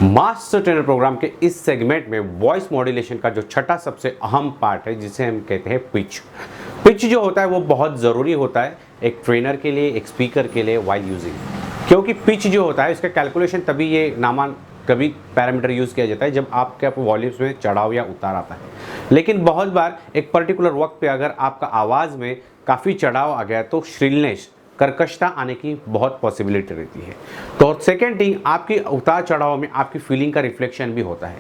Master trainer programme के इस segment में वॉइस मॉड्यूलेशन का जो छठा सबसे अहम पार्ट है जिसे हम कहते हैं पिच। पिच जो होता है वो बहुत ज़रूरी होता है एक ट्रेनर के लिए, एक स्पीकर के लिए वाइल यूजिंग, क्योंकि पिच जो होता है इसका कैलकुलेशन तभी ये नामान कभी पैरामीटर यूज़ किया जाता है जब आपके वॉल्यूम्स में चढ़ाव या उतार आता है। लेकिन बहुत बार एक पर्टिकुलर वक्त पे अगर आपका आवाज़ में काफ़ी चढ़ाव आ गया तो श्रिलनेस, कर्कशता आने की बहुत पॉसिबिलिटी रहती है। तो सेकेंड थिंग, आपकी उतार चढ़ाव में आपकी फीलिंग का रिफ्लेक्शन भी होता है।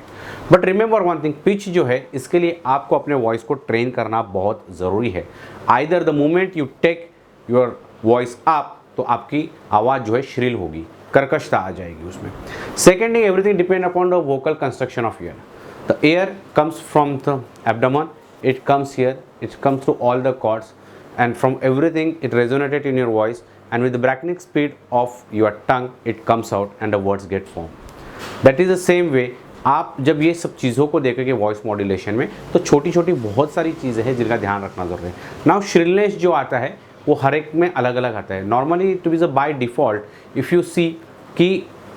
But remember one thing, pitch जो है इसके लिए आपको अपने वॉइस को ट्रेन करना बहुत ज़रूरी है। Either the moment you take your voice up तो आपकी आवाज़ जो है श्रिल होगी, कर्कशता आ जाएगी उसमें। Second thing, everything depend upon the vocal construction of ear. The air comes from the abdomen, it comes here, it comes through all the cords and from everything it resonated in your voice, and with the breakneck speed of your tongue it comes out and the words get formed. That is the same way आप जब ये सब चीज़ों को देखेंगे voice modulation में तो छोटी छोटी बहुत सारी चीज़ें हैं जिनका ध्यान रखना ज़रूरी है। नाउ श्रिलनेस जो आता है वो हर एक में अलग अलग आता है। Normally to be by default if you see कि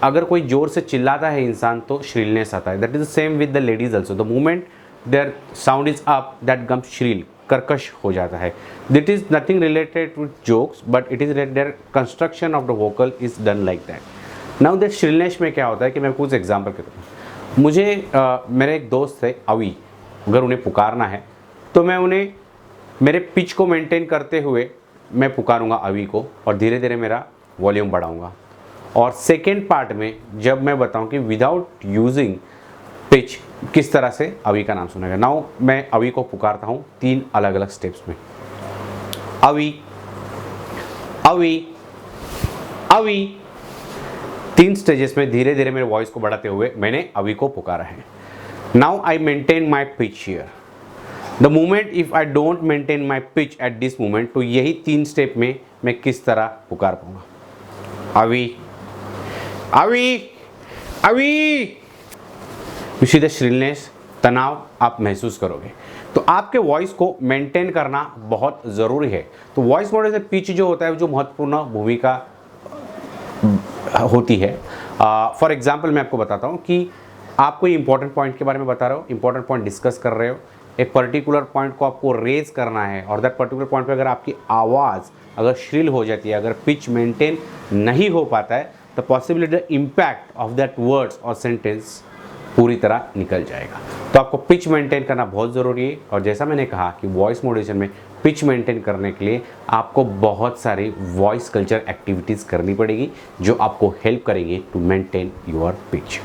अगर कोई ज़ोर से चिल्लाता है इंसान तो श्रिलनेस आता है। That is the same with the ladies also. The moment their sound is up that comes shrill, कर्कश हो जाता है। That is nothing related with jokes but it is their construction of the vocal is done like that. Now that shrillness में क्या होता है कि मैं कुछ एग्जांपल करता हूँ। मुझे मेरे एक दोस्त है अवी, अगर उन्हें पुकारना है तो मैं उन्हें मेरे पिच को मेंटेन करते हुए मैं पुकारूंगा अवी को और धीरे धीरे मेरा वॉल्यूम बढ़ाऊंगा। और सेकेंड पार्ट में जब मैं बताऊँ कि विदाउट यूजिंग पिच किस तरह से अवी का नाम सुनेगा। नाउ मैं अवी को पुकारता हूँ 3 अलग अलग स्टेप्स में। अवी, अवी, अवी, 3 स्टेजेस में धीरे धीरे मेरे वॉइस को बढ़ाते हुए मैंने अवी को पुकारा है। Now I maintain my pitch here. The moment if I don't maintain my pitch at this moment तो यही 3 स्टेप में मैं किस तरह पुकार पाऊंगा। अवी, अवी, अवी। यू सी द श्रिलनेस, तनाव आप महसूस करोगे। तो आपके वॉइस को मेंटेन करना बहुत ज़रूरी है। तो वॉइस मॉड्यूलेशन पिच जो होता है जो महत्वपूर्ण भूमिका होती है। फॉर एग्जांपल मैं आपको बताता हूँ कि आप कोई इंपॉर्टेंट पॉइंट के बारे में बता रहे हो, इंपॉर्टेंट पॉइंट डिस्कस कर रहे हो, एक पर्टिकुलर पॉइंट को आपको रेज करना है और दैट पर्टिकुलर पॉइंट पे अगर आपकी आवाज़ अगर श्रिल हो जाती है, अगर पिच मेंटेन नहीं हो पाता है तो possibility the impact of that words और सेंटेंस पूरी तरह निकल जाएगा। तो आपको पिच मेंटेन करना बहुत ज़रूरी है। और जैसा मैंने कहा कि वॉइस मॉड्यूलेशन में पिच मेंटेन करने के लिए आपको बहुत सारी वॉइस कल्चर एक्टिविटीज़ करनी पड़ेगी जो आपको हेल्प करेंगी टू मेंटेन योर पिच।